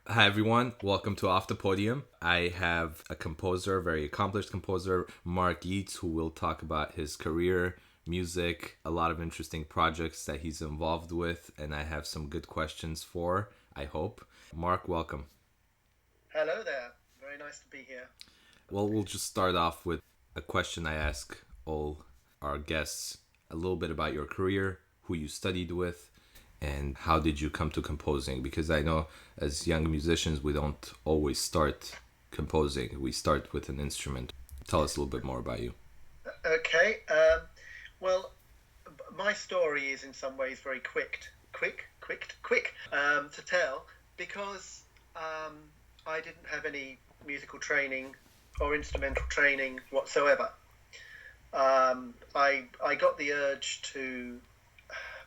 Hi everyone, welcome to Off the Podium. I have a composer, very accomplished composer, Marc Yeats, who will talk about his career, music, a lot of interesting projects that he's involved with, and I have some good questions for, I hope. Marc, welcome. Hello there, very nice to be here. Well, we'll just start off with a question I ask all our guests, a little bit about your career, who you studied with, and how did you come to composing? Because I know as young musicians, we don't always start composing. We start with an instrument. Tell us a little bit more about you. Okay, well, my story is in some ways very quick to tell because I didn't have any musical training or instrumental training whatsoever. I got the urge to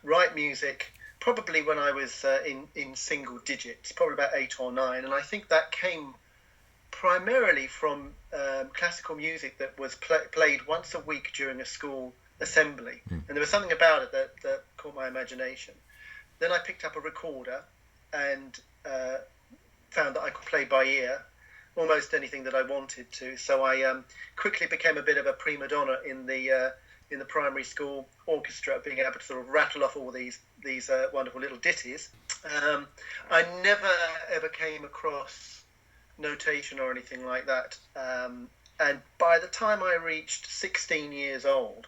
write music probably when I was in single digits, probably about 8 or 9, and I think that came primarily from classical music that was played once a week during a school assembly, and there was something about it that caught my imagination. Then I picked up a recorder and found that I could play by ear almost anything that I wanted to, so I quickly became a bit of a prima donna in the primary school orchestra, being able to sort of rattle off all these wonderful little ditties. I never ever came across notation or anything like that. And by the time I reached 16 years old,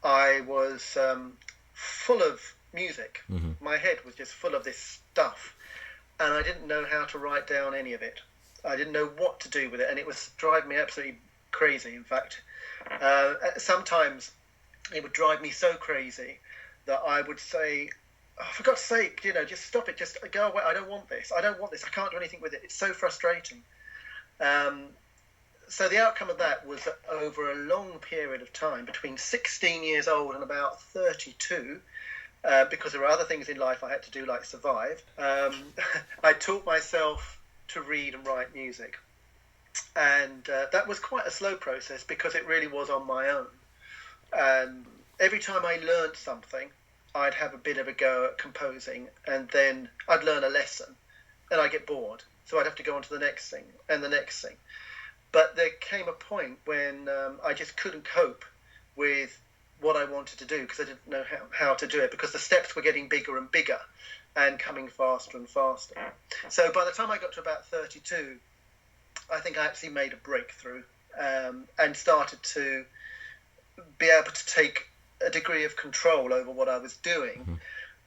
I was full of music. Mm-hmm. My head was just full of this stuff, and I didn't know how to write down any of it. I didn't know what to do with it, and it was driving me absolutely crazy, in fact. Sometimes it would drive me so crazy that I would say, oh, for God's sake, just stop it, just go away. I don't want this. I can't do anything with it. It's so frustrating. So the outcome of that was that over a long period of time, between 16 years old and about 32, because there were other things in life I had to do, like survive, I taught myself to read and write music. And that was quite a slow process because it really was on my own. And every time I learned something, I'd have a bit of a go at composing, and then I'd learn a lesson and I'd get bored. So I'd have to go on to the next thing and the next thing. But there came a point when I just couldn't cope with what I wanted to do because I didn't know how to do it, because the steps were getting bigger and bigger and coming faster and faster. So by the time I got to about 32, I think I actually made a breakthrough and started to be able to take a degree of control over what I was doing.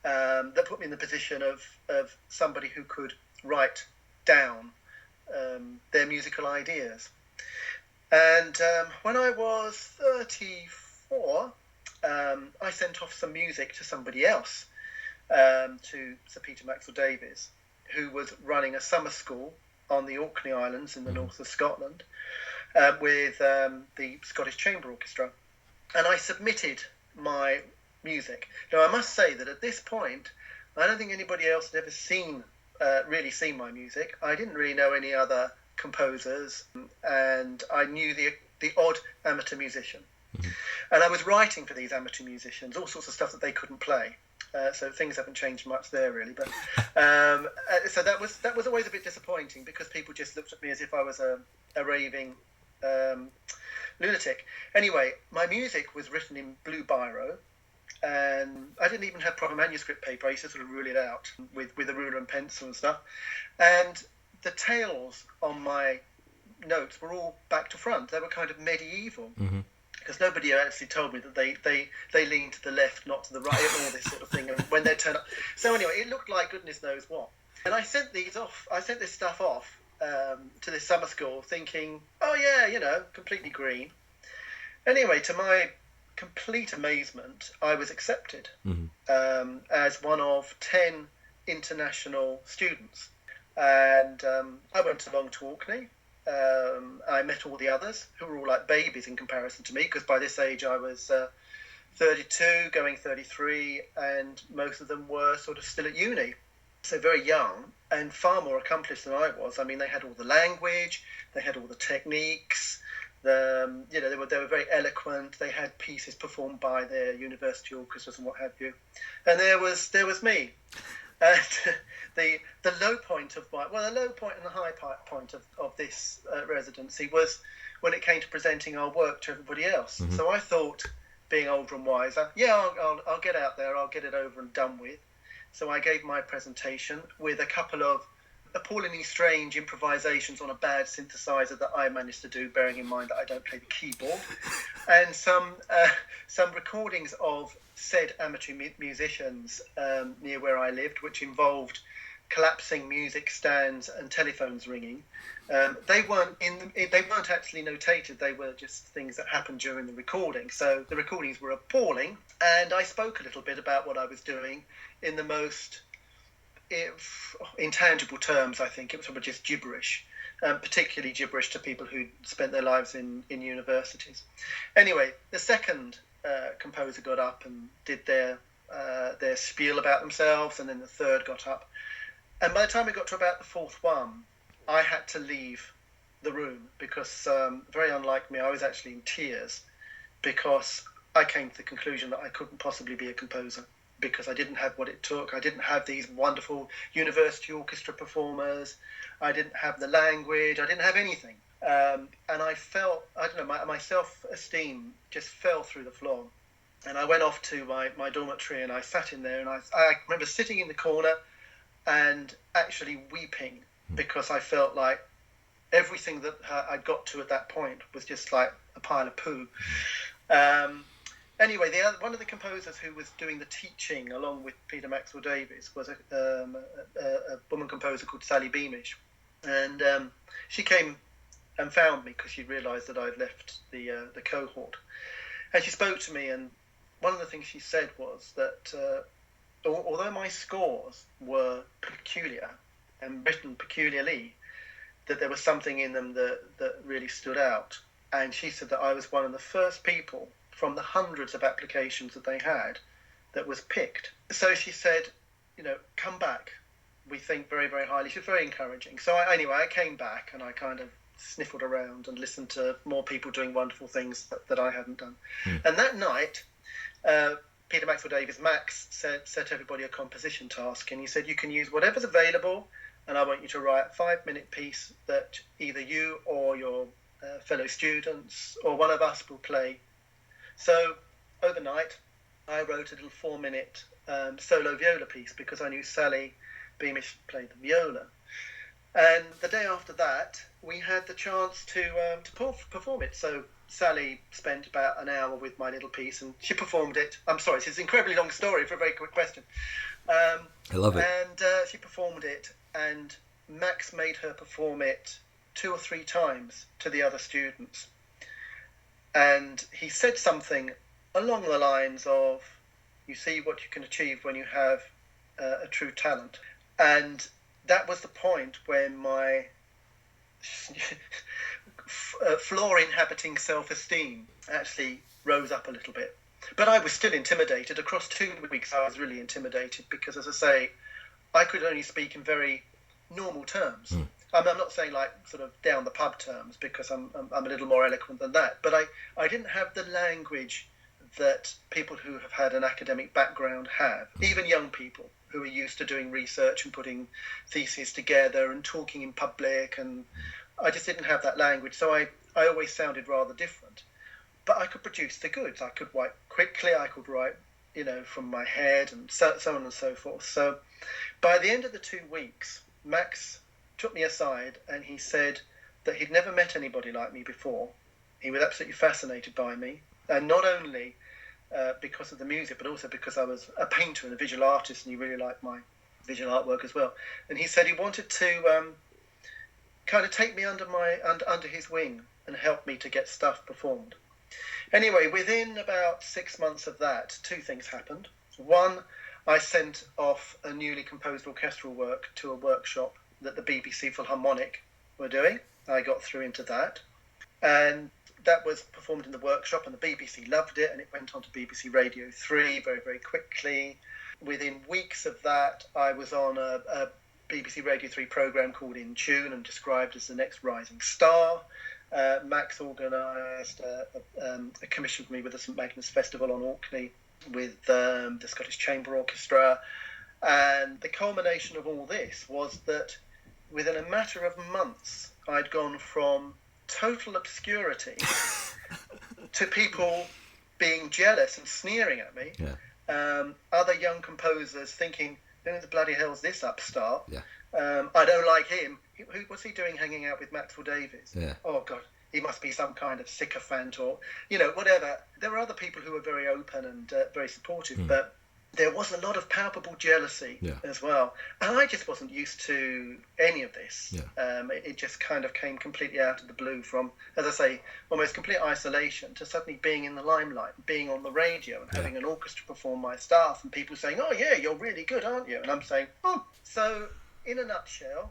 That put me in the position of somebody who could write down their musical ideas. And when I was 34, I sent off some music to somebody else, to Sir Peter Maxwell Davies, who was running a summer school on the Orkney Islands in the north of Scotland, with the Scottish Chamber Orchestra. And I submitted my music. Now, I must say that at this point, I don't think anybody else had ever really seen my music. I didn't really know any other composers, and I knew the odd amateur musician. Mm-hmm. And I was writing for these amateur musicians, all sorts of stuff that they couldn't play. So things haven't changed much there, really. But so that was always a bit disappointing, because people just looked at me as if I was a raving lunatic. Anyway, my music was written in blue biro, and I didn't even have proper manuscript paper. I used to sort of rule it out with a ruler and pencil and stuff. And the tails on my notes were all back to front. They were kind of medieval. Mm-hmm. Because nobody actually told me that they lean to the left, not to the right, and all this sort of thing. And when they turn up, so anyway, it looked like goodness knows what. And I sent this stuff off to this summer school, thinking, oh yeah, completely green. Anyway, to my complete amazement, I was accepted as one of 10 international students, and I went along to Orkney. I met all the others, who were all like babies in comparison to me, because by this age I was 32, going 33, and most of them were sort of still at uni. So very young and far more accomplished than I was. I mean, they had all the language, they had all the techniques, they were very eloquent. They had pieces performed by their university orchestras and what have you. And there was me, And the low point of the low point and the high point of this residency was when it came to presenting our work to everybody else. Mm-hmm. So I thought, being older and wiser, I'll get out there, I'll get it over and done with. So I gave my presentation with a couple of appallingly strange improvisations on a bad synthesizer that I managed to do, bearing in mind that I don't play the keyboard, and some recordings of said amateur musicians near where I lived, which involved collapsing music stands and telephones ringing. They weren't actually notated. They were just things that happened during the recording. So the recordings were appalling, and I spoke a little bit about what I was doing in the most intangible terms. I think it was sort of just gibberish, particularly gibberish to people who spent their lives in universities. Anyway, the second composer got up and did their spiel about themselves, and then the third got up. And by the time we got to about the fourth one, I had to leave the room because, very unlike me, I was actually in tears because I came to the conclusion that I couldn't possibly be a composer because I didn't have what it took. I didn't have these wonderful university orchestra performers. I didn't have the language. I didn't have anything. And I felt, my self-esteem just fell through the floor. And I went off to my dormitory and I sat in there, and I remember sitting in the corner and actually weeping because I felt like everything that I'd got to at that point was just like a pile of poo. Anyway, one of the composers who was doing the teaching along with Peter Maxwell Davies was a woman composer called Sally Beamish. And she came and found me because she realised that I'd left the cohort. And she spoke to me, and one of the things she said was that although my scores were peculiar and written peculiarly, that there was something in them that really stood out. And she said that I was one of the first people from the hundreds of applications that they had that was picked. So she said, come back. We think very, very highly. She was very encouraging. So I came back and I kind of sniffled around and listened to more people doing wonderful things that I hadn't done. And that night, Peter Maxwell Davies, Max, set everybody a composition task, and he said, you can use whatever's available, and I want you to write a 5-minute piece that either you or your fellow students or one of us will play. So overnight, I wrote a little 4-minute solo viola piece because I knew Sally Beamish played the viola. And the day after that, we had the chance to perform it. So Sally spent about an hour with my little piece, and she performed it. I'm sorry, it's an incredibly long story for a very quick question. I love it. And she performed it, and Max made her perform it 2 or 3 times to the other students. And he said something along the lines of, you see what you can achieve when you have a true talent. And that was the point when my floor-inhabiting self-esteem actually rose up a little bit. But I was still intimidated. Across 2 weeks, I was really intimidated because, as I say, I could only speak in very normal terms. I'm not saying like sort of down the pub terms because I'm a little more eloquent than that. But I didn't have the language that people who have had an academic background have, even young people who are used to doing research and putting theses together and talking in public, and I just didn't have that language. So I always sounded rather different. But I could produce the goods. I could write quickly, I could write, from my head, and so on and so forth. So by the end of the 2 weeks, Max took me aside and he said that he'd never met anybody like me before. He was absolutely fascinated by me, and not only because of the music, but also because I was a painter and a visual artist, and he really liked my visual artwork as well. And he said he wanted to kind of take me under his wing and help me to get stuff performed. Anyway, within about 6 months of that, 2 things happened. One, I sent off a newly composed orchestral work to a workshop that the BBC Philharmonic were doing. I got through into that. And that was performed in the workshop, and the BBC loved it, and it went on to BBC Radio 3 very, very quickly. Within weeks of that, I was on a BBC Radio 3 programme called In Tune and described as the next rising star. Max organised a commission for me with the St Magnus Festival on Orkney with the Scottish Chamber Orchestra. And the culmination of all this was that within a matter of months, I'd gone from total obscurity to people being jealous and sneering at me. Yeah. Other young composers thinking, who the bloody hell's this upstart? Yeah. I don't like him. What's he doing hanging out with Maxwell Davies? Yeah. Oh, God, he must be some kind of sycophant or, whatever. There were other people who were very open and very supportive, but there was a lot of palpable jealousy as well. And I just wasn't used to any of this. Yeah. It just kind of came completely out of the blue from, as I say, almost complete isolation to suddenly being in the limelight, being on the radio and having an orchestra perform my stuff and people saying, oh, yeah, you're really good, aren't you? And I'm saying, oh. So in a nutshell,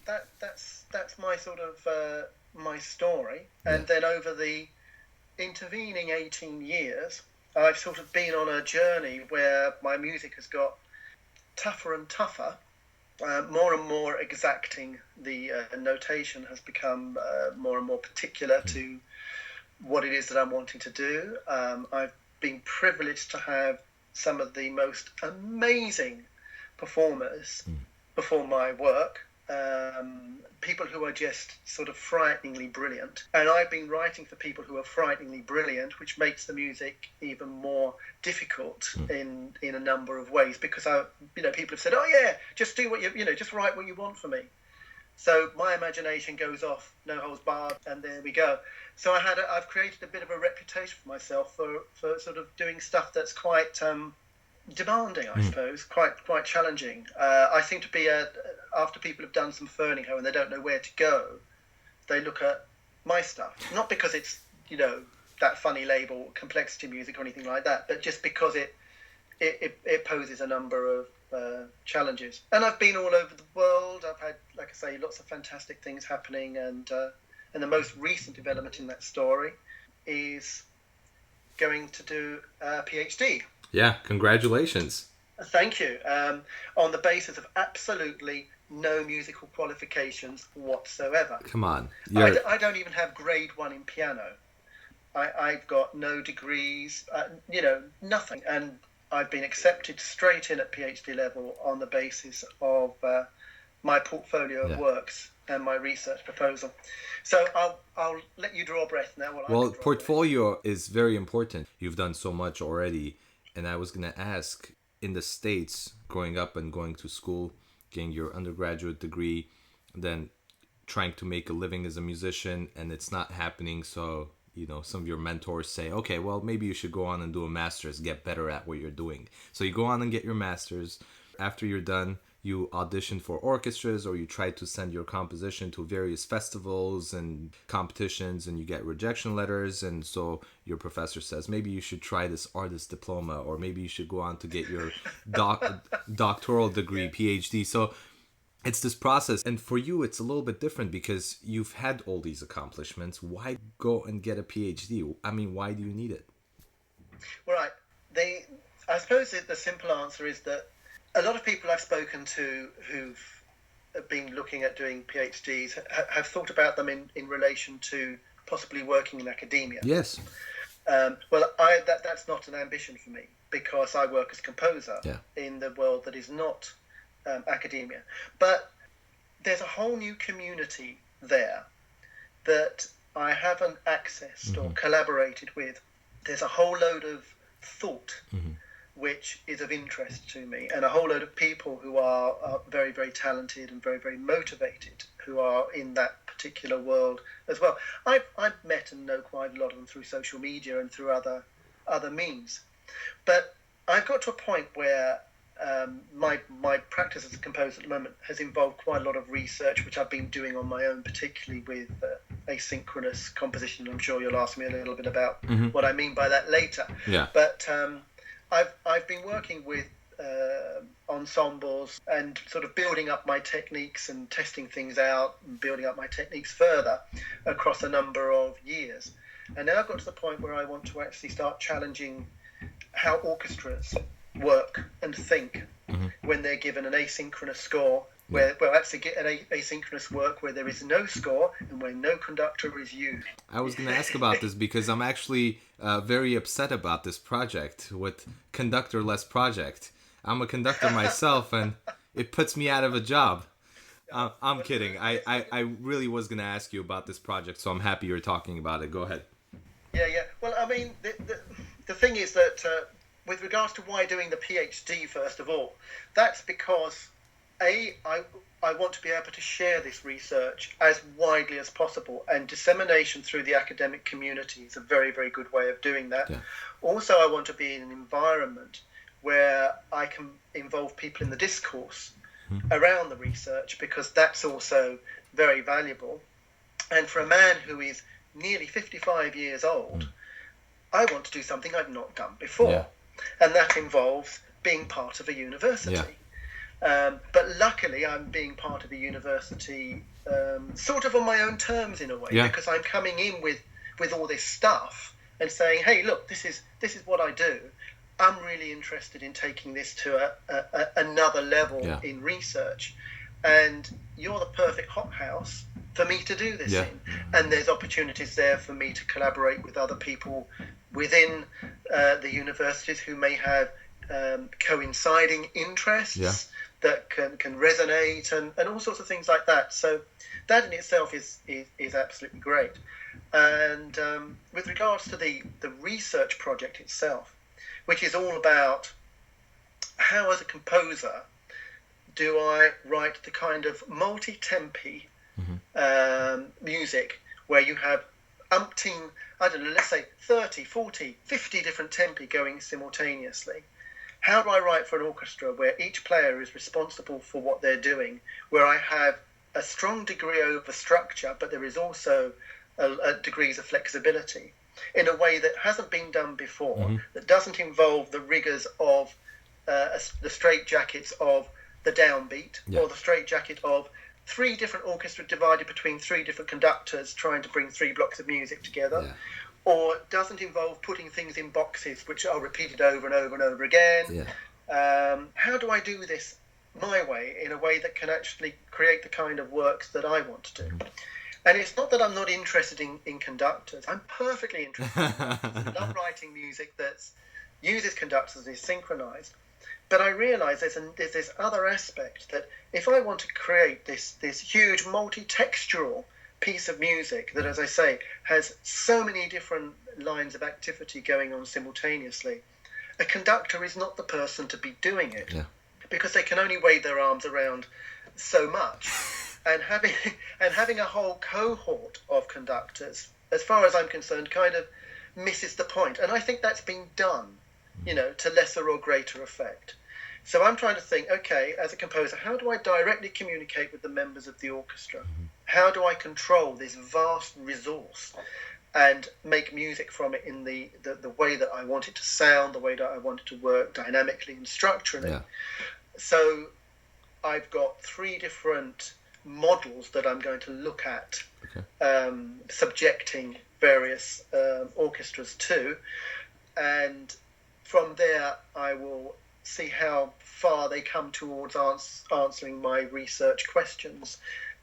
that's my sort of my story. And then over the intervening 18 years, I've sort of been on a journey where my music has got tougher and tougher, more and more exacting. The notation has become more and more particular to what it is that I'm wanting to do. I've been privileged to have some of the most amazing performers perform my work. People who are just sort of frighteningly brilliant, and I've been writing for people who are frighteningly brilliant, which makes the music even more difficult in a number of ways, because people have said, oh yeah, just do what just write what you want for me. So my imagination goes off, no holds barred, and there we go. So I've created a bit of a reputation for myself for sort of doing stuff that's quite demanding, I suppose, quite challenging. I seem to be after people have done some Ferninghau and they don't know where to go, they look at my stuff, not because it's that funny label complexity music or anything like that, but just because it poses a number of challenges. And I've been all over the world. I've had, like I say, lots of fantastic things happening, and the most recent development in that story is going to do a PhD. Yeah, congratulations. Thank you. On the basis of absolutely no musical qualifications whatsoever. Come on. I don't even have grade 1 in piano. I've got no degrees, nothing. And I've been accepted straight in at PhD level on the basis of my portfolio of works and my research proposal. So I'll let you draw breath now. Well, portfolio is very important. You've done so much already. And I was going to ask, in the States, growing up and going to school, getting your undergraduate degree, then trying to make a living as a musician, and it's not happening. So, some of your mentors say, okay, well, maybe you should go on and do a master's, get better at what you're doing. So you go on and get your master's. After you're done, you audition for orchestras, or you try to send your composition to various festivals and competitions, and you get rejection letters. And so your professor says, maybe you should try this artist diploma, or maybe you should go on to get your doctoral degree, PhD. So it's this process. And for you, it's a little bit different because you've had all these accomplishments. Why go and get a PhD? I mean, why do you need it? Right. I suppose the simple answer is that a lot of people I've spoken to who've been looking at doing PhDs have thought about them in relation to possibly working in academia. Yes. Well, that's not an ambition for me, because I work as composer in the world that is not academia. But there's a whole new community there that I haven't accessed or collaborated with. There's a whole load of thought which is of interest to me, and a whole load of people who are very, very talented and very, very motivated, who are in that particular world as well. I've met and know quite a lot of them through social media and through other means. But I've got to a point where my practice as a composer at the moment has involved quite a lot of research, which I've been doing on my own, particularly with asynchronous composition. I'm sure you'll ask me a little bit about what I mean by that later. Yeah. But I've been working with ensembles and sort of building up my techniques and testing things out and building up my techniques further across a number of years. And now I've got to the point where I want to actually start challenging how orchestras work and think when they're given an asynchronous score, where actually get an asynchronous work where there is no score and where no conductor is used. I was going to ask about this because I'm actually very upset about this project with conductor-less project. I'm a conductor myself, and it puts me out of a job. I'm kidding. I really was going to ask you about this project, so I'm happy you're talking about it. Go ahead. Yeah. Well, I mean, the thing is that with regards to why doing the PhD, first of all, that's because, I want to be able to share this research as widely as possible, and dissemination through the academic community is a very, very good way of doing that. Yeah. Also, I want to be in an environment where I can involve people in the discourse around the research, because that's also very valuable. And for a man who is nearly 55 years old, I want to do something I've not done before. Yeah. And that involves being part of a university. Yeah. But luckily, I'm being part of a university sort of on my own terms in a way, because I'm coming in with all this stuff and saying, hey, look, this is what I do. I'm really interested in taking this to another level in research, and you're the perfect hothouse for me to do this in. And there's opportunities there for me to collaborate with other people within the universities who may have coinciding interests that can resonate, and all sorts of things like that. So that in itself is absolutely great. And with regards to the research project itself, which is all about how, as a composer, do I write the kind of multi-tempi music where you have umpteen, I don't know, let's say 30, 40, 50 different tempi going simultaneously. How do I write for an orchestra where each player is responsible for what they're doing, where I have a strong degree over structure, but there is also degrees of flexibility in a way that hasn't been done before, that doesn't involve the rigors of the straitjackets of the downbeat, or the straitjacket of three different orchestras divided between three different conductors trying to bring three blocks of music together, or doesn't involve putting things in boxes which are repeated over and over and over again. How do I do this my way, in a way that can actually create the kind of works that I want to do? And it's not that I'm not interested in conductors. I'm perfectly interested in conductors. I love writing music that uses conductors and is synchronized. But I realise there's this other aspect, that if I want to create this huge multi-textural piece of music that, as I say, has so many different lines of activity going on simultaneously, a conductor is not the person to be doing it, because they can only wave their arms around so much. And having a whole cohort of conductors, as far as I'm concerned, kind of misses the point. And I think that's been done, to lesser or greater effect. So I'm trying to think, okay, as a composer, how do I directly communicate with the members of the orchestra? How do I control this vast resource and make music from it in the way that I want it to sound, the way that I want it to work dynamically and structurally? So I've got three different models that I'm going to look at, subjecting various orchestras to, and from there I will see how far they come towards answering my research questions.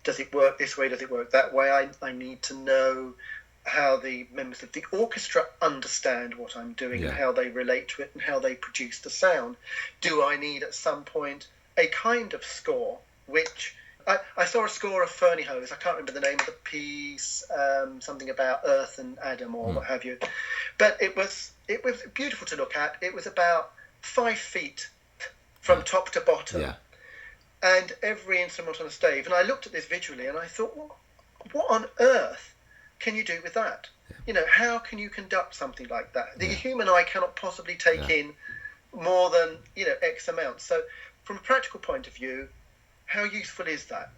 Does it work this way? Does it work that way? I need to know how the members of the orchestra understand what I'm doing, and how they relate to it, and how they produce the sound. Do I need at some point a kind of score, which I saw a score of Ferneyho's. I can't remember the name of the piece, something about Earth and Adam or what have you. But it was beautiful to look at. It was about 5 feet from top to bottom, and every instrument on a stave. And I looked at this visually, and I thought, well, what on earth can you do with that? How can you conduct something like that? The human eye cannot possibly take in more than X amount. So from a practical point of view, how useful is that?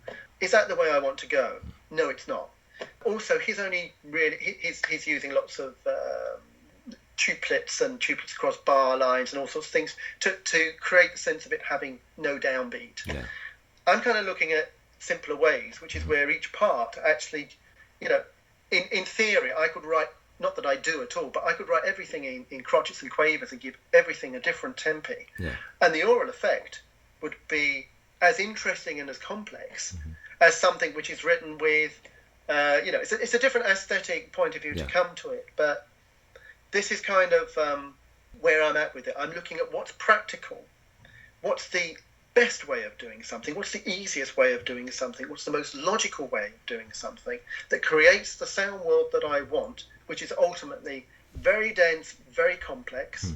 Is that the way I want to go? No, it's not. Also, he's using lots of tuplets and tuplets across bar lines and all sorts of things to create the sense of it having no downbeat. I'm kind of looking at simpler ways, which is where each part actually, in theory, I could write, not that I do at all, but I could write everything in crotchets and quavers and give everything a different tempi. And the aural effect would be as interesting and as complex as something which is written with, it's a different aesthetic point of view to come to it. But this is kind of where I'm at with it. I'm looking at what's practical what's the best way of doing something, what's the easiest way of doing something, what's the most logical way of doing something that creates the sound world that I want, which is ultimately very dense, very complex.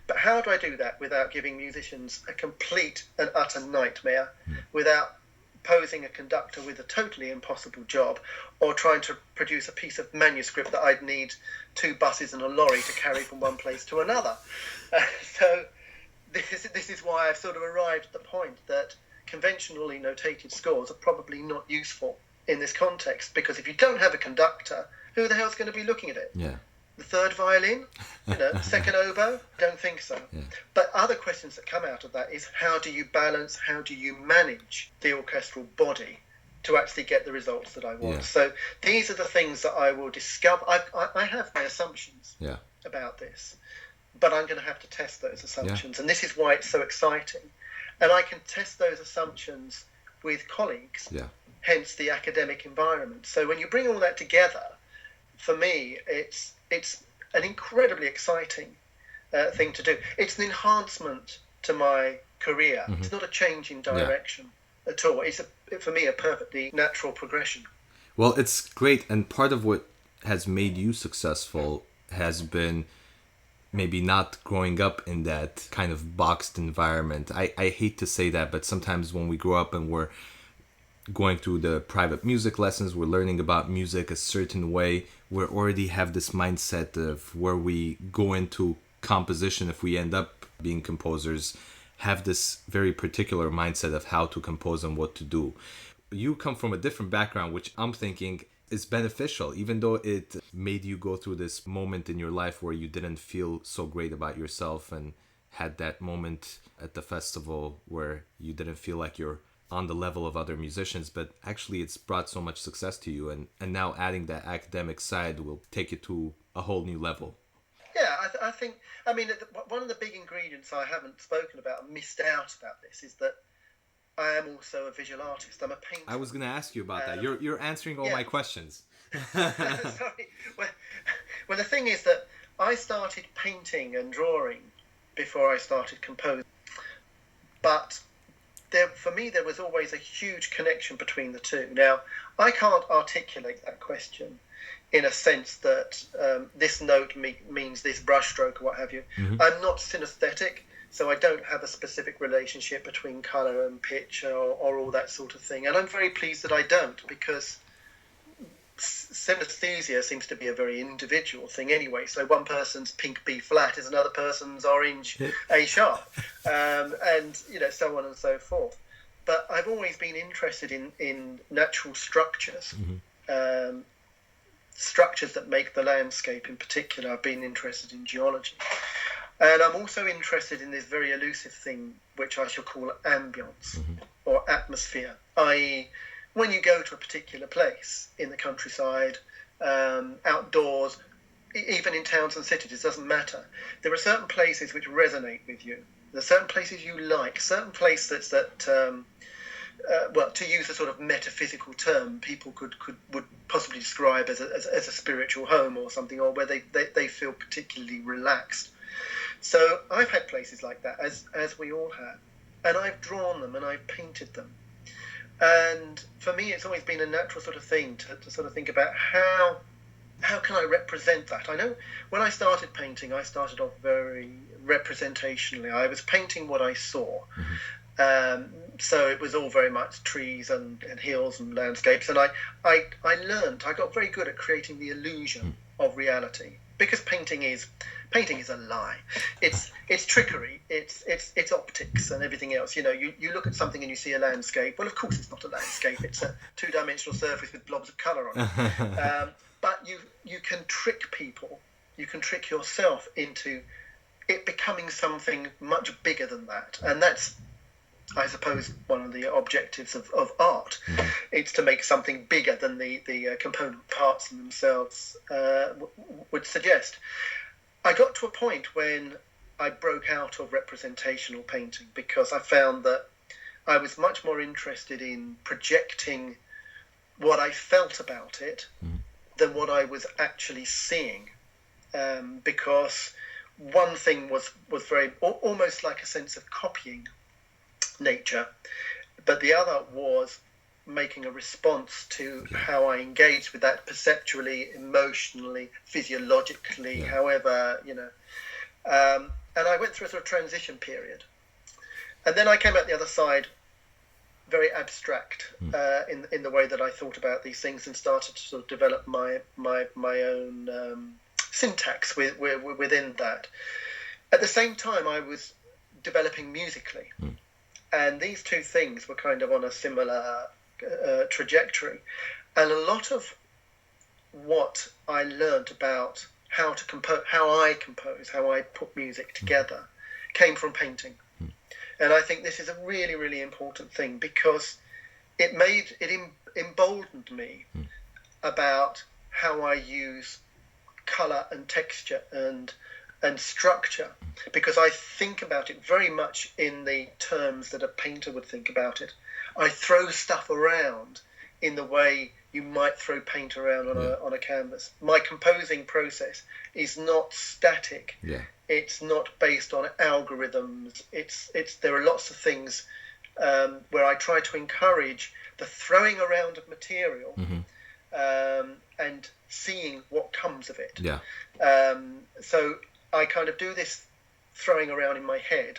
But how do I do that without giving musicians a complete and utter nightmare, without posing a conductor with a totally impossible job, or trying to produce a piece of manuscript that I'd need 2 buses and a lorry to carry from one place to another? So this is why I've sort of arrived at the point that conventionally notated scores are probably not useful in this context, because if you don't have a conductor, who the hell's going to be looking at it? Yeah. The third violin, second oboe? Don't think so. Yeah. But other questions that come out of that is, how do you balance, how do you manage the orchestral body to actually get the results that I want? Yeah. So these are the things that I will discover. I have my assumptions about this, but I'm going to have to test those assumptions. And this is why it's so exciting. And I can test those assumptions with colleagues, hence the academic environment. So when you bring all that together, for me, it's an incredibly exciting thing to do. It's an enhancement to my career. It's not a change in direction at all. It's, for me, a perfectly natural progression. Well, it's great. And part of what has made you successful has been maybe not growing up in that kind of boxed environment. I hate to say that, but sometimes when we grow up and we're going through the private music lessons, we're learning about music a certain way, we already have this mindset of where we go into composition, if we end up being composers, have this very particular mindset of how to compose and what to do. You come from a different background, which I'm thinking is beneficial, even though it made you go through this moment in your life where you didn't feel so great about yourself and had that moment at the festival where you didn't feel like you're on the level of other musicians, but actually it's brought so much success to you, and now adding that academic side will take it to a whole new level. Yeah, I think, one of the big ingredients I haven't spoken about and missed out about this is that I am also a visual artist. I'm a painter. I was going to ask you about that. You're answering all my questions. Sorry. Well, the thing is that I started painting and drawing before I started composing. But for me, there was always a huge connection between the two. Now, I can't articulate that question in a sense that this note means this brushstroke or what have you. I'm not synesthetic, so I don't have a specific relationship between colour and pitch or all that sort of thing. And I'm very pleased that I don't, because synesthesia seems to be a very individual thing anyway. So one person's pink B flat is another person's orange A sharp, and so on and so forth. But I've always been interested in natural structures, structures that make the landscape in particular. I've been interested in geology. And I'm also interested in this very elusive thing, which I shall call ambience or atmosphere, i.e., when you go to a particular place in the countryside, outdoors, even in towns and cities, it doesn't matter. There are certain places which resonate with you. There are certain places you like, certain places that, to use a sort of metaphysical term, people would possibly describe as a spiritual home or something, or where they feel particularly relaxed. So I've had places like that, as we all have, and I've drawn them and I've painted them. And for me, it's always been a natural sort of thing to sort of think about how can I represent that. I know when I started painting, I started off very representationally. I was painting what I saw. So it was all very much trees and hills and landscapes. And I got very good at creating the illusion of reality, because painting is a lie. It's trickery. It's optics and everything else. You look at something and you see a landscape. Well, of course it's not a landscape. It's a two-dimensional surface with blobs of colour on it. But you can trick people. You can trick yourself into it becoming something much bigger than that. And that's, I suppose, one of the objectives of art. It's to make something bigger than the component parts themselves would suggest. I got to a point when I broke out of representational painting, because I found that I was much more interested in projecting what I felt about it than what I was actually seeing, because one thing was very almost like a sense of copying nature, but the other was making a response to how I engaged with that perceptually, emotionally, physiologically, however, and I went through a sort of transition period. And then I came out the other side very abstract in the way that I thought about these things, and started to sort of develop my own syntax within that. At the same time, I was developing musically. And these two things were kind of on a similar trajectory. And a lot of what I learned about how to compose, how I put music together, came from painting. And I think this is a really, really important thing, because it emboldened me about how I use colour and texture and structure, because I think about it very much in the terms that a painter would think about it. I throw stuff around in the way you might throw paint around on a canvas. My composing process is not static. It's not based on algorithms. There are lots of things where I try to encourage the throwing around of material and seeing what comes of it. So I kind of do this throwing around in my head,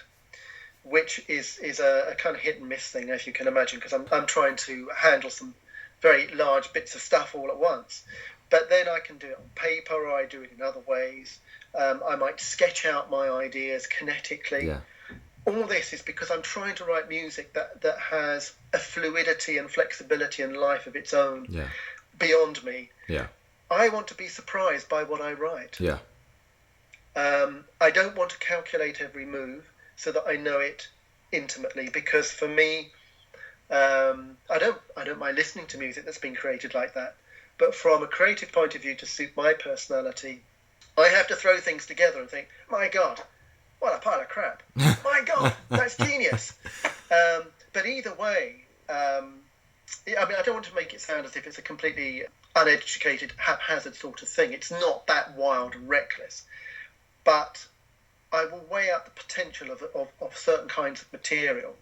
which is a kind of hit and miss thing, as you can imagine, because I'm trying to handle some very large bits of stuff all at once. But then I can do it on paper, or I do it in other ways. I might sketch out my ideas kinetically. All this is because I'm trying to write music that has a fluidity and flexibility and life of its own beyond me. I want to be surprised by what I write. I don't want to calculate every move so that I know it intimately, because for me, I don't mind listening to music that's been created like that. But from a creative point of view, to suit my personality, I have to throw things together and think, my God, what a pile of crap. My God, that's genius. But either way, I don't want to make it sound as if it's a completely uneducated, haphazard sort of thing. It's not that wild and reckless. But I will weigh up the potential of certain kinds of material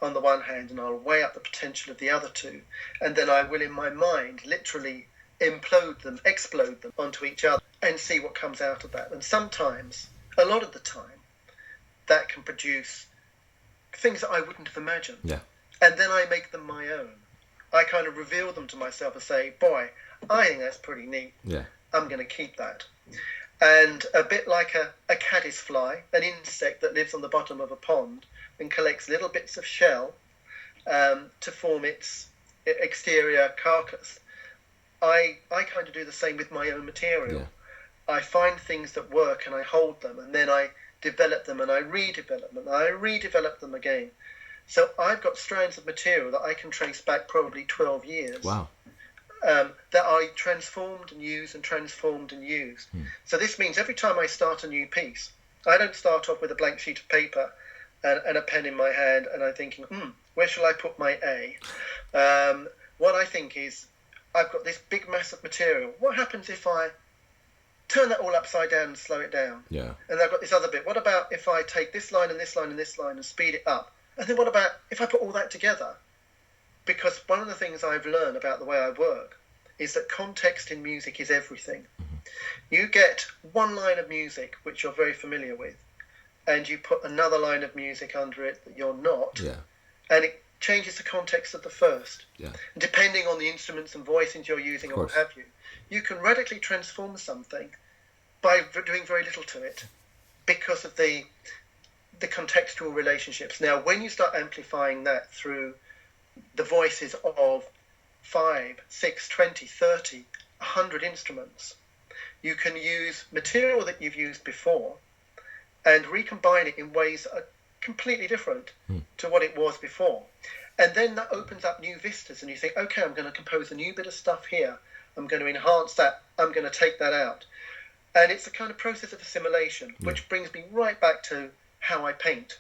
on the one hand, and I'll weigh up the potential of the other two. And then I will, in my mind, literally explode them onto each other and see what comes out of that. And sometimes, a lot of the time, that can produce things that I wouldn't have imagined. And then I make them my own. I kind of reveal them to myself and say, boy, I think that's pretty neat. I'm going to keep that. And a bit like a caddisfly, an insect that lives on the bottom of a pond and collects little bits of shell to form its exterior carcass, I kind of do the same with my own material. I find things that work and I hold them, and then I develop them and I redevelop them and I redevelop them again. So I've got strands of material that I can trace back probably 12 years. That I transformed and used and transformed and used. So this means every time I start a new piece, I don't start off with a blank sheet of paper and a pen in my hand and I'm thinking, where shall I put my A? What I think is, I've got this big mass of material. What happens if I turn that all upside down and slow it down? And I've got this other bit. What about if I take this line and this line and this line and speed it up? And then what about if I put all that together? Because one of the things I've learned about the way I work is that context in music is everything. You get one line of music which you're very familiar with, and you put another line of music under it that you're not, and it changes the context of the first. Depending on the instruments and voicings you're using or what have you, you can radically transform something by doing very little to it because of the contextual relationships. Now, when you start amplifying that through the voices of 5, 6, 20, 30, 100 instruments, you can use material that you've used before and recombine it in ways that are completely different to what it was before. And then that opens up new vistas, and you think, okay, I'm going to compose a new bit of stuff here. I'm going to enhance that. I'm going to take that out. And it's a kind of process of assimilation, which brings me right back to how I paint,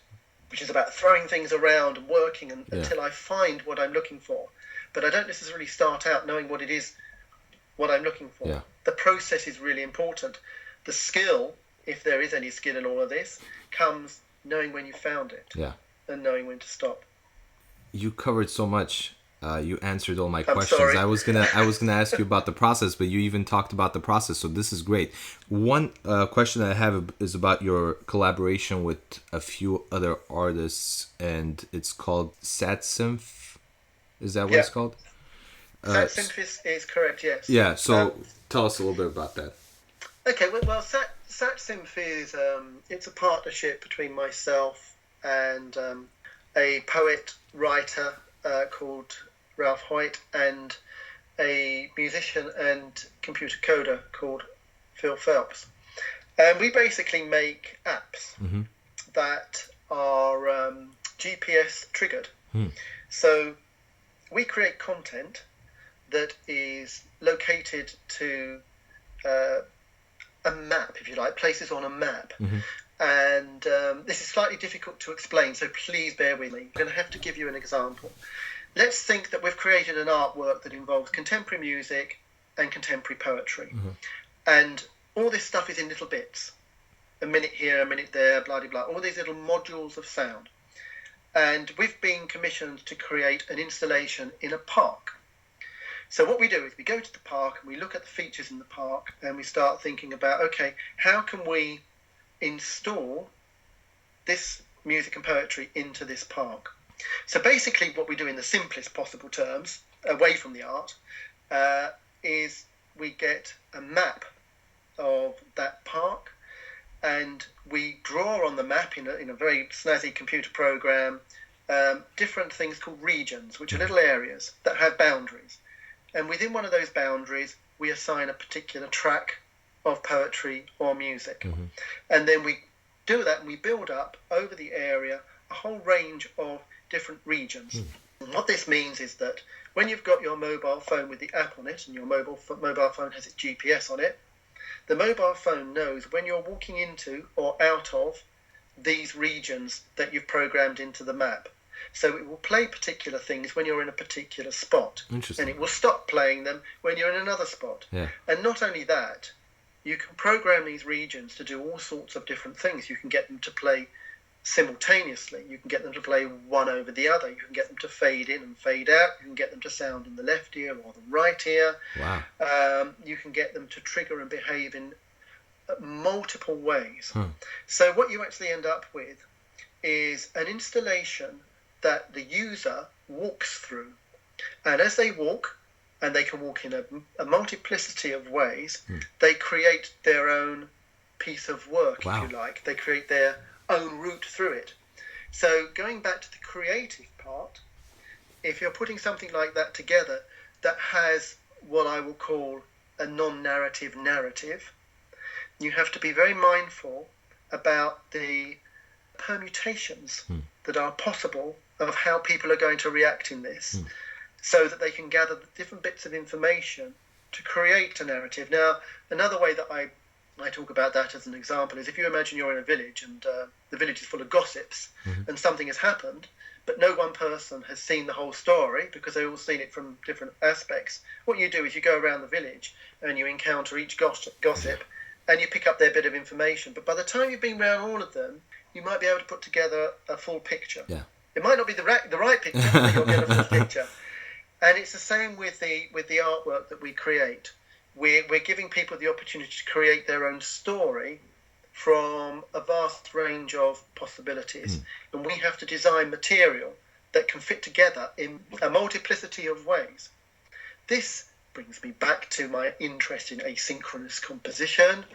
which is about throwing things around and working until I find what I'm looking for. But I don't necessarily start out knowing what it is, what I'm looking for. The process is really important. The skill, if there is any skill in all of this, comes knowing when you found it and knowing when to stop. you covered so much. You answered all my I'm questions. sorry. I was gonna ask you about the process, but you even talked about the process, so this is great. One question I have is about your collaboration with a few other artists, and it's called SATSYMP. Is that what it's called? SATSYMP is correct, yes. Yeah. So tell us a little bit about that. Okay, well SATSYMP is it's a partnership between myself and a poet writer called Ralph Hoyt and a musician and computer coder called Phil Phelps. And we basically make apps that are GPS triggered. So we create content that is located to a map, if you like, places on a map. And this is slightly difficult to explain, so please bear with me. I'm going to have to give you an example. Let's think that we've created an artwork that involves contemporary music and contemporary poetry. And all this stuff is in little bits. A minute here, a minute there, blah, blah, blah. All these little modules of sound. And we've been commissioned to create an installation in a park. So what we do is we go to the park and we look at the features in the park and we start thinking about, okay, how can we install this music and poetry into this park? So basically what we do in the simplest possible terms, away from the art, is we get a map of that park and we draw on the map in a very snazzy computer program different things called regions, which are little areas that have boundaries. And within one of those boundaries, we assign a particular track of poetry or music. And then we do that and we build up over the area a whole range of different regions. And what this means is that when you've got your mobile phone with the app on it and your mobile phone has its GPS on it, the mobile phone knows when you're walking into or out of these regions that you've programmed into the map. So it will play particular things when you're in a particular spot. Interesting. And it will stop playing them when you're in another spot. Yeah. And not only that, you can program these regions to do all sorts of different things. You can get them to play simultaneously. You can get them to play one over the other. You can get them to fade in and fade out. You can get them to sound in the left ear or the right ear. Wow. You can get them to trigger and behave in multiple ways. So what you actually end up with is an installation that the user walks through. And as they walk, and they can walk in a multiplicity of ways, they create their own piece of work, if you like. They create their own route through it. So going back to the creative part, if you're putting something like that together that has what I will call a non-narrative narrative, you have to be very mindful about the permutations that are possible of how people are going to react in this, so that they can gather the different bits of information to create a narrative. Now, another way that I talk about that as an example is if you imagine you're in a village and the village is full of gossips and something has happened, but no one person has seen the whole story because they've all seen it from different aspects. What you do is you go around the village and you encounter each gossip and you pick up their bit of information. But by the time you've been around all of them, you might be able to put together a full picture. Yeah. It might not be the right picture, but you'll get a full picture. And it's the same with the artwork that we create. We're giving people the opportunity to create their own story from a vast range of possibilities. And we have to design material that can fit together in a multiplicity of ways. This brings me back to my interest in asynchronous composition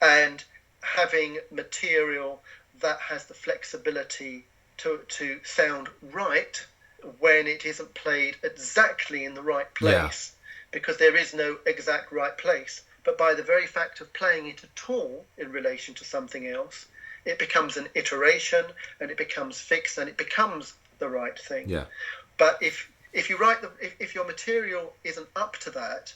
and having material that has the flexibility to sound right when it isn't played exactly in the right place, because there is no exact right place. But by the very fact of playing it at all in relation to something else, it becomes an iteration and it becomes fixed and it becomes the right thing. Yeah. But if your material isn't up to that,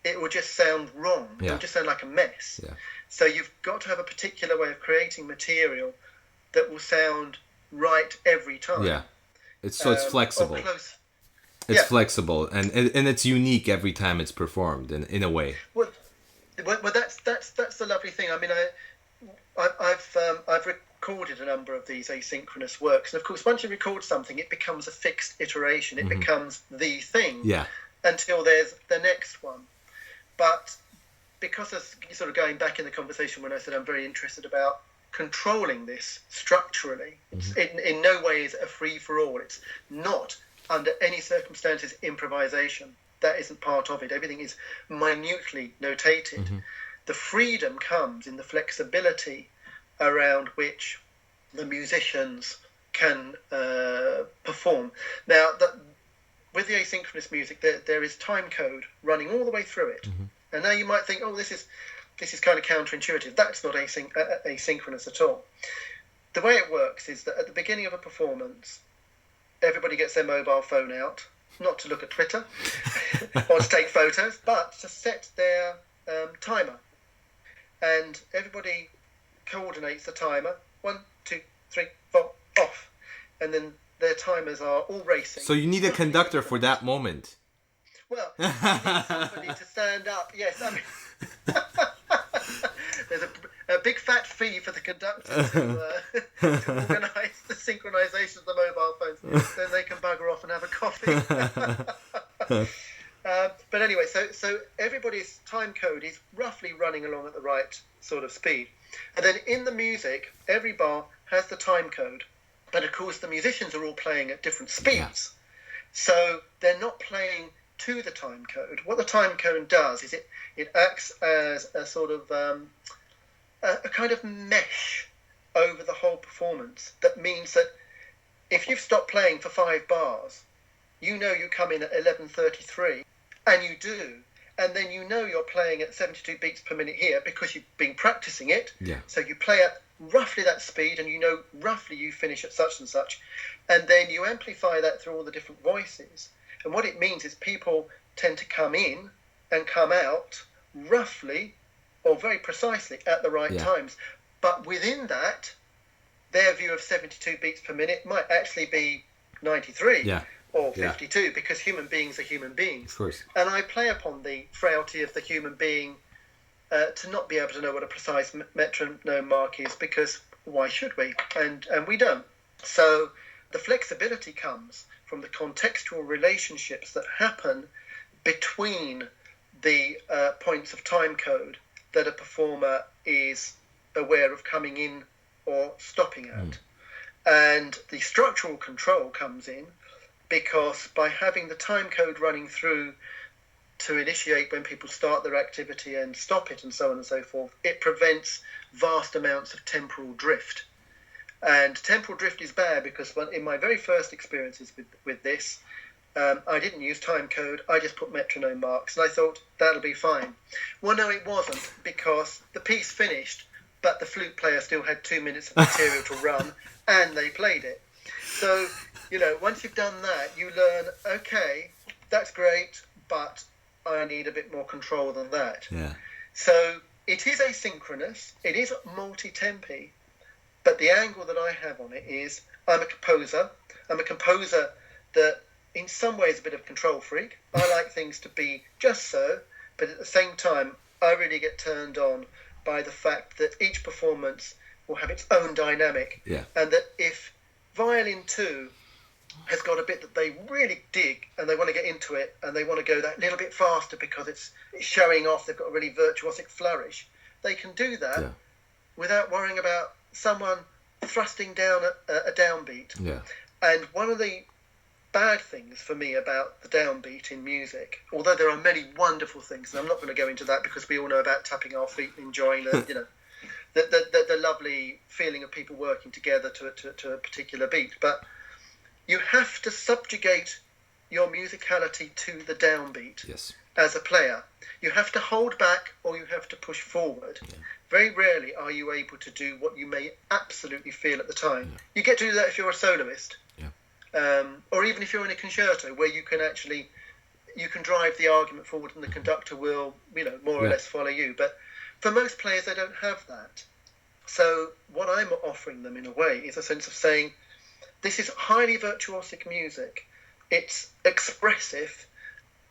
it will just sound wrong. Yeah. It will just sound like a mess. Yeah. So you've got to have a particular way of creating material that will sound right every time. Yeah. It's flexible. It's flexible and it's unique every time it's performed in a way. Well, that's the lovely thing. I mean, I've recorded a number of these asynchronous works. And of course, once you record something, it becomes a fixed iteration. It becomes the thing until there's the next one. But because of sort of going back in the conversation when I said I'm very interested about controlling this structurally, it's in no way is a free-for-all. It's not under any circumstances improvisation. That isn't part of it. Everything is minutely notated. The freedom comes in the flexibility around which the musicians can perform. Now, with the asynchronous music, there is time code running all the way through it. And now you might think, oh, this is kind of counterintuitive. That's not asynchronous at all. The way it works is that at the beginning of a performance, everybody gets their mobile phone out, not to look at Twitter or to take photos, but to set their timer. And everybody coordinates the timer. 1, 2, 3, 4, off. And then their timers are all racing. So you need a conductor for that moment. Well, you need somebody to stand up. Yes, I mean, there's a big fat fee for the conductor to organise the synchronisation of the mobile phones. Then they can bugger off and have a coffee. But anyway, so everybody's time code is roughly running along at the right sort of speed. And then in the music, every bar has the time code. But of course, the musicians are all playing at different speeds. So they're not playing to the time code. What the time code does is it acts as a sort of a kind of mesh over the whole performance. That means that if you've stopped playing for 5 bars, you know you come in at 11:33, and you do, and then you know you're playing at 72 beats per minute here because you've been practicing it. So you play at roughly that speed, and you know roughly you finish at such and such, and then you amplify that through all the different voices. And what it means is people tend to come in and come out roughly or very precisely at the right times. But within that, their view of 72 beats per minute might actually be 93 or 52 because human beings are human beings. Of course. And I play upon the frailty of the human being to not be able to know what a precise metronome mark is, because why should we? And we don't. So the flexibility comes from the contextual relationships that happen between the points of time code that a performer is aware of coming in or stopping at. And the structural control comes in because by having the time code running through to initiate when people start their activity and stop it and so on and so forth, it prevents vast amounts of temporal drift. And temporal drift is bad because in my very first experiences with this, I didn't use time code. I just put metronome marks, and I thought that'll be fine. Well, no, it wasn't, because the piece finished, but the flute player still had 2 minutes of material to run, and they played it. So, once you've done that, you learn, okay, that's great, but I need a bit more control than that. So it is asynchronous. It is multi-tempi. But the angle that I have on it is I'm a composer. I'm a composer that in some ways a bit of control freak. I like things to be just so, but at the same time, I really get turned on by the fact that each performance will have its own dynamic. And that if Violin 2 has got a bit that they really dig and they want to get into it and they want to go that little bit faster because it's showing off, they've got a really virtuosic flourish, they can do that without worrying about someone thrusting down a downbeat. And one of the bad things for me about the downbeat in music, although there are many wonderful things, and I'm not going to go into that because we all know about tapping our feet and enjoying the the lovely feeling of people working together to a particular beat, but you have to subjugate your musicality to the downbeat. As a player, you have to hold back or you have to push forward. Very rarely are you able to do what you may absolutely feel at the time. You get to do that if you're a soloist, or even if you're in a concerto, where you can drive the argument forward and the conductor will, more or less follow you. But for most players, they don't have that. So what I'm offering them in a way is a sense of saying, this is highly virtuosic music. It's expressive.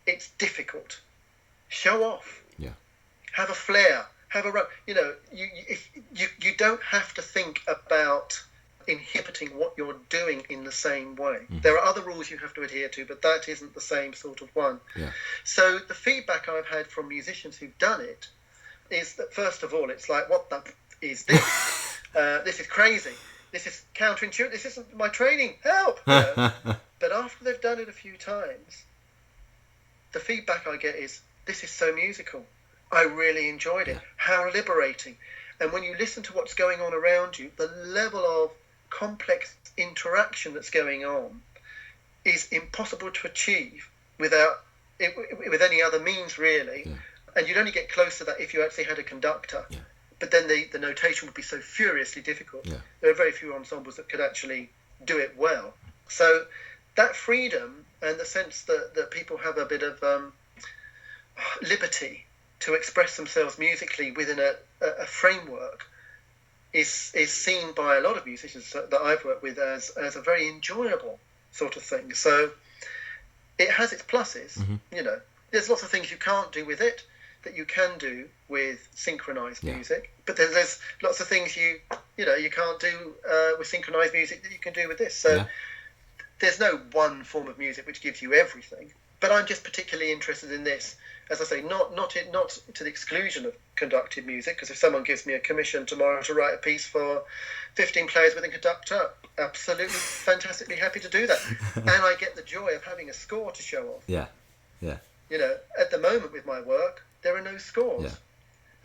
It's difficult. Show off. Have a flair. have a run. You know, you don't have to think about inhibiting what you're doing in the same way. There are other rules you have to adhere to, but that isn't the same sort of one. Yeah. So the feedback I've had from musicians who've done it is that, first of all, it's like, what the is this? This is crazy. This is counterintuitive. This isn't my training. Help! You know? But after they've done it a few times, the feedback I get is, this is so musical. I really enjoyed it. How liberating. And when you listen to what's going on around you, the level of complex interaction that's going on is impossible to achieve with any other means, really. Yeah. And you'd only get close to that if you actually had a conductor. Yeah. But then the notation would be so furiously difficult. Yeah. There are very few ensembles that could actually do it well. So that freedom and the sense that people have a bit of liberty to express themselves musically within a framework is seen by a lot of musicians that I've worked with as a very enjoyable sort of thing. So it has its pluses. You know, there's lots of things you can't do with it that you can do with synchronized music, but there's lots of things you can't do with synchronized music that you can do with this. So there's no one form of music which gives you everything. But I'm just particularly interested in this, as I say, not to the exclusion of conducted music, because if someone gives me a commission tomorrow to write a piece for 15 players with a conductor, absolutely fantastically happy to do that. And I get the joy of having a score to show off. Yeah. You know, at the moment with my work, there are no scores. Yeah.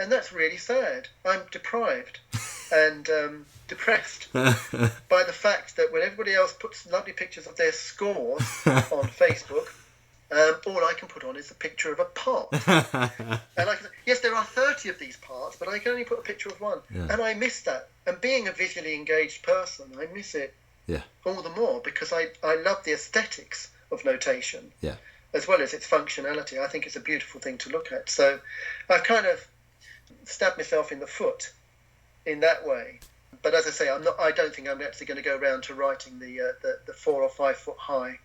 And that's really sad. I'm deprived and depressed by the fact that when everybody else puts lovely pictures of their scores on Facebook, all I can put on is a picture of a part. And I can, yes, there are 30 of these parts, but I can only put a picture of one. Yeah. And I miss that. And being a visually engaged person, I miss it all the more because I love the aesthetics of notation as well as its functionality. I think it's a beautiful thing to look at. So I've kind of stabbed myself in the foot in that way. But as I say, I don't think I'm actually going to go around to writing the 4 or 5 foot high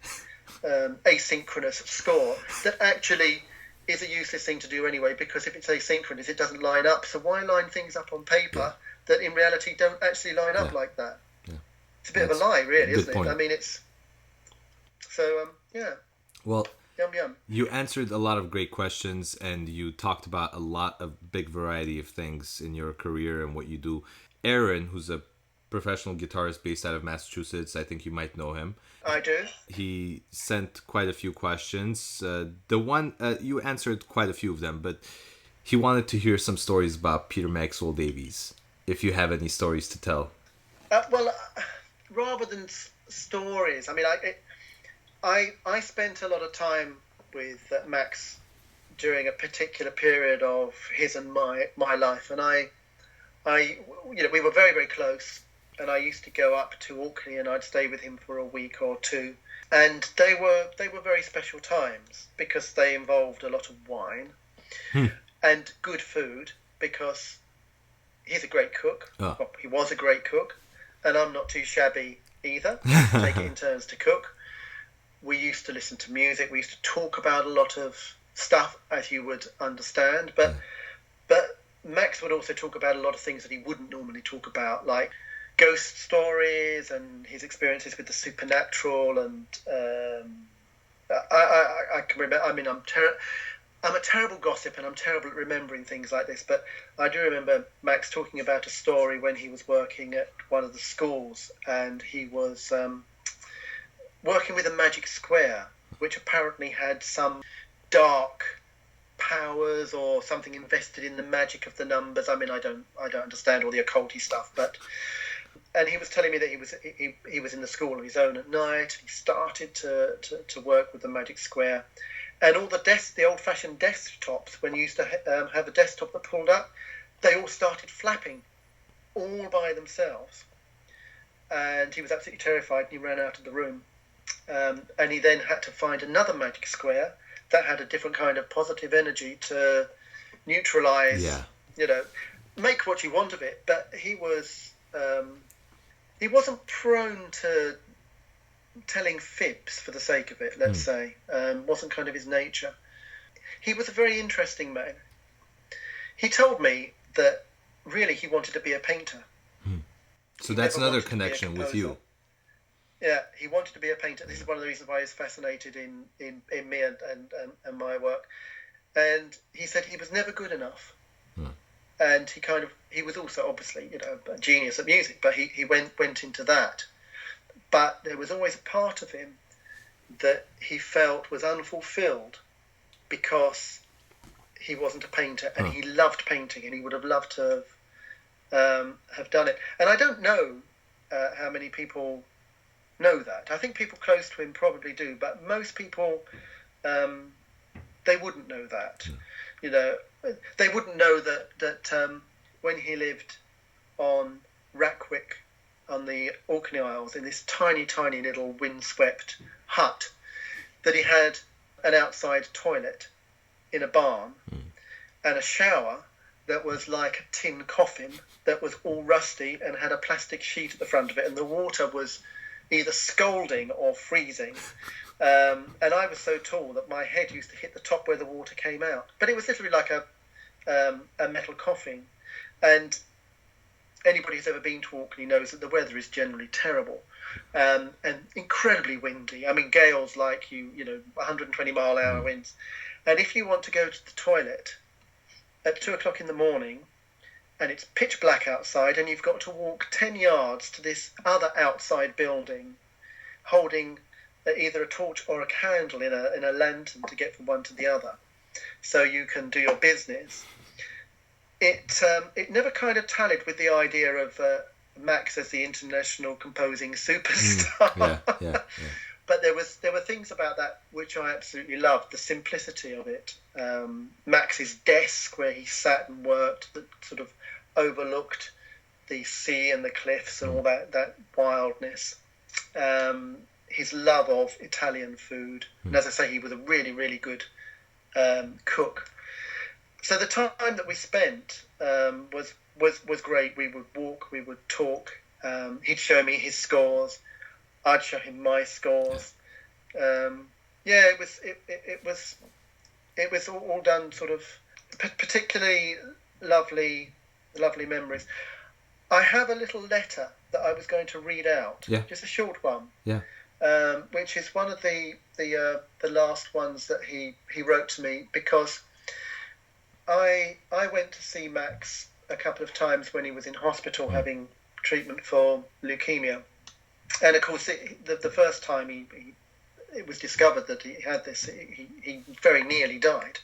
asynchronous score that actually is a useless thing to do anyway, because if it's asynchronous it doesn't line up. So why line things up on paper that in reality don't actually line up like that? It's a bit of a lie, really, isn't it? I mean, it's so well, yum. You answered a lot of great questions and you talked about a lot of big variety of things in your career and what you do. Aaron, who's a professional guitarist based out of Massachusetts, I think you might know him. I do. He sent quite a few questions. The one you answered quite a few of them, but he wanted to hear some stories about Peter Maxwell Davies, if you have any stories to tell. Rather than stories, I mean, I spent a lot of time with Max during a particular period of his and my life, and we were very, very close. And I used to go up to Orkney and I'd stay with him for a week or two. And they were very special times because they involved a lot of wine and good food, because he's a great cook. Oh. Well, he was a great cook. And I'm not too shabby either. Take it in turns to cook. We used to listen to music. We used to talk about a lot of stuff, as you would understand. But Max would also talk about a lot of things that he wouldn't normally talk about, like ghost stories and his experiences with the supernatural. And I can remember. I mean, I'm a terrible gossip and I'm terrible at remembering things like this. But I do remember Max talking about a story when he was working at one of the schools, and he was working with a magic square, which apparently had some dark powers or something invested in the magic of the numbers. I mean, I don't understand all the occulty stuff, and he was telling me that he was in the school on his own at night. He started to work with the magic square, and all the old-fashioned desktops, when you used to have a desktop that pulled up, they all started flapping all by themselves, and he was absolutely terrified, and he ran out of the room, and he then had to find another magic square that had a different kind of positive energy to neutralize, make what you want of it. But he wasn't prone to telling fibs for the sake of it, let's say. Wasn't kind of his nature. He was a very interesting man. He told me that really he wanted to be a painter. So that's another connection with you. Yeah, he wanted to be a painter. This is one of the reasons why he's fascinated in me and my work. And he said he was never good enough. And he was also obviously, a genius at music, but he went into that. But there was always a part of him that he felt was unfulfilled because he wasn't a painter, and he loved painting, and he would have loved to have done it. And I don't know how many people know that. I think people close to him probably do, but most people, they wouldn't know that. They wouldn't know that when he lived on Rackwick on the Orkney Isles in this tiny, tiny little windswept hut, that he had an outside toilet in a barn and a shower that was like a tin coffin that was all rusty and had a plastic sheet at the front of it, and the water was either scalding or freezing. And I was so tall that my head used to hit the top where the water came out. But it was literally like a metal coffin. And anybody who's ever been to Orkney knows that the weather is generally terrible and incredibly windy. I mean, gales like 120-mile-an-hour winds. And if you want to go to the toilet at 2 o'clock in the morning, and it's pitch black outside, and you've got to walk 10 yards to this other outside building, holding either a torch or a candle in a lantern to get from one to the other, so you can do your business. It never kind of tallied with the idea of Max as the international composing superstar. Yeah. But there were things about that which I absolutely loved. The simplicity of it. Max's desk where he sat and worked, that sort of overlooked the sea and the cliffs and all that wildness. His love of Italian food, and as I say, he was a really, really good cook. So the time that we spent was great. We would walk, we would talk. He'd show me his scores, I'd show him my scores. It was all done sort of particularly lovely memories. I have a little letter that I was going to read out, just a short one. Which is one of the last ones that he wrote to me, because I went to see Max a couple of times when he was in hospital having treatment for leukemia, and of course the first time it was discovered that he had this, he very nearly died,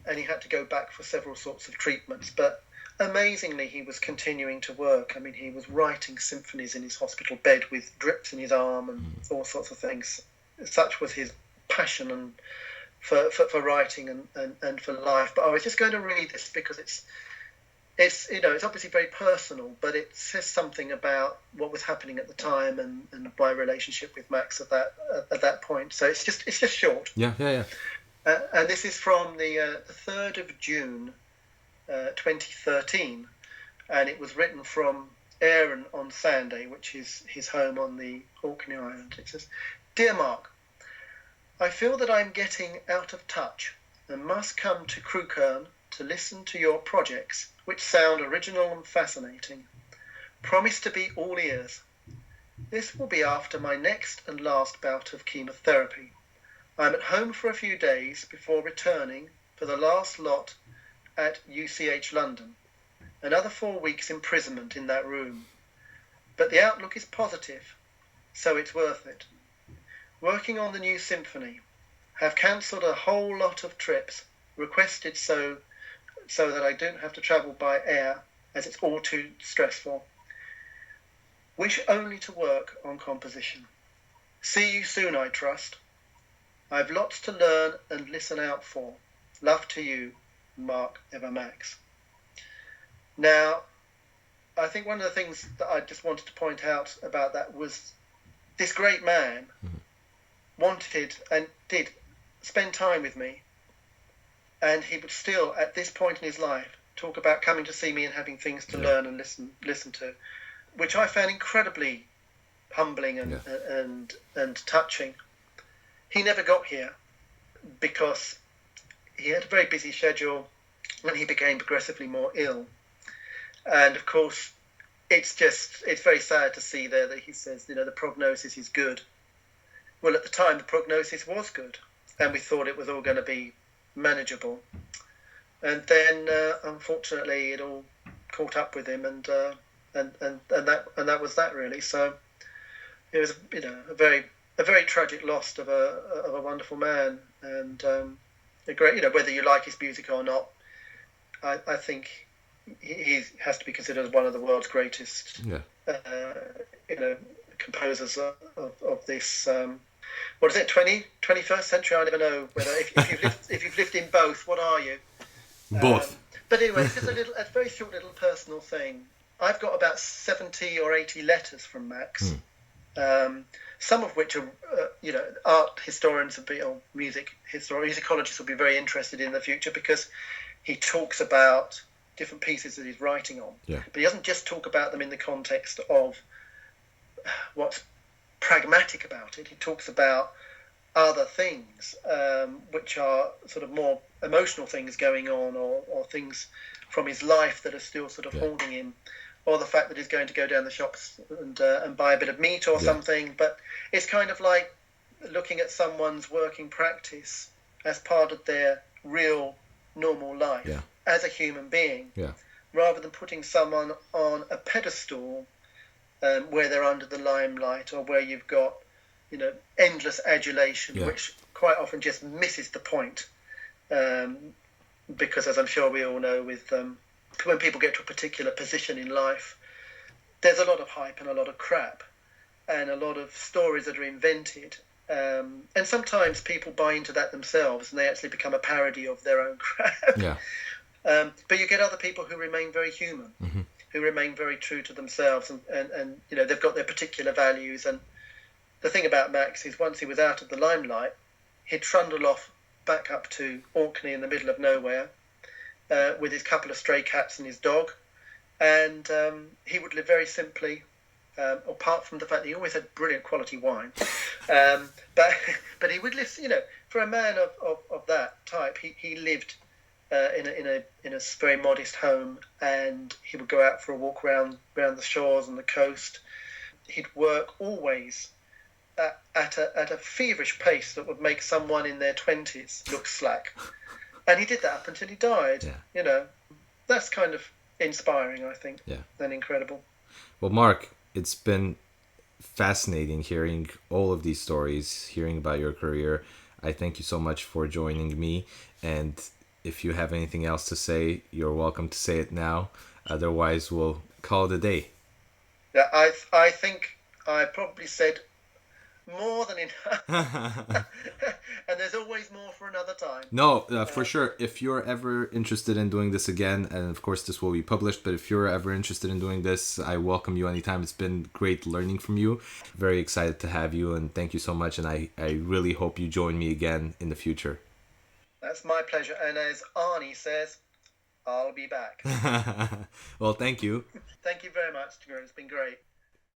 and he had to go back for several sorts of treatments, but amazingly, he was continuing to work. I mean, he was writing symphonies in his hospital bed with drips in his arm and all sorts of things. Such was his passion and for writing and for life. But I was just going to read this because it's it's obviously very personal, but it says something about what was happening at the time and my relationship with Max at that point. So it's just short. Yeah. And this is from the 3rd of June. 2013, and it was written from Arran on Sanday, which is his home on the Orkney Island. It says, "Dear Mark, I feel that I'm getting out of touch and must come to Crewkerne to listen to your projects, which sound original and fascinating. Promise to be all ears. This will be after my next and last bout of chemotherapy. I'm at home for a few days before returning for the last lot at UCH London. Another 4 weeks imprisonment in that room. But the outlook is positive, so it's worth it. Working on the new symphony. Have cancelled a whole lot of trips, requested so that I don't have to travel by air, as it's all too stressful. Wish only to work on composition. See you soon, I trust. I've lots to learn and listen out for. Love to you, Mark Ever Max." Now, I think one of the things that I just wanted to point out about that was this great man wanted and did spend time with me, and he would still, at this point in his life, talk about coming to see me and having things to learn and listen to, which I found incredibly humbling and touching. He never got here because he had a very busy schedule. and he became progressively more ill. And of course, it's very sad to see there that he says, the prognosis is good. Well, at the time, the prognosis was good, and we thought it was all going to be manageable. And then, unfortunately, it all caught up with him, and that was that, really. So it was, a very tragic loss of a wonderful man, and a great, whether you like his music or not, I think he has to be considered as one of the world's greatest, composers of this. What is it? 21st century? I never know whether if you've lived in both, what are you? Both. But anyway, it's just a very short little personal thing. I've got about 70 or 80 letters from Max, some of which are, art historians or musicologists will be very interested in the future, because he talks about different pieces that he's writing on. Yeah. But he doesn't just talk about them in the context of what's pragmatic about it. He talks about other things, which are sort of more emotional things going on, or things from his life that are still sort of haunting him, or the fact that he's going to go down the shops and buy a bit of meat or something. But it's kind of like looking at someone's working practice as part of their real normal life as a human being, rather than putting someone on a pedestal where they're under the limelight, or where you've got endless adulation, which quite often just misses the point. Because, as I'm sure we all know, with when people get to a particular position in life, there's a lot of hype and a lot of crap, and a lot of stories that are invented. And sometimes people buy into that themselves, and they actually become a parody of their own crap. Yeah. But you get other people who remain very human, who remain very true to themselves, and they've got their particular values. And the thing about Max is, once he was out of the limelight, he'd trundle off back up to Orkney in the middle of nowhere with his couple of stray cats and his dog, and he would live very simply, apart from the fact that he always had brilliant quality wine. But he would live, for a man of that type, he lived in a very modest home, and he would go out for a walk around the shores and the coast. He'd work always at a feverish pace that would make someone in their 20s look slack. And he did that up until he died. That's kind of inspiring, I think, and incredible. Well, Marc, it's been fascinating hearing all of these stories, hearing about your career. I thank you so much for joining me. And if you have anything else to say, you're welcome to say it now. Otherwise, we'll call it a day. Yeah, I think I probably said more than enough. And there's always more for another time. No, for sure. If you're ever interested in doing this again, and of course this will be published, but if you're ever interested in doing this, I welcome you anytime. It's been great learning from you. Very excited to have you, and thank you so much. And I really hope you join me again in the future. That's my pleasure. And as Arnie says, I'll be back. Well, thank you. Thank you very much, Tigran. It's been great.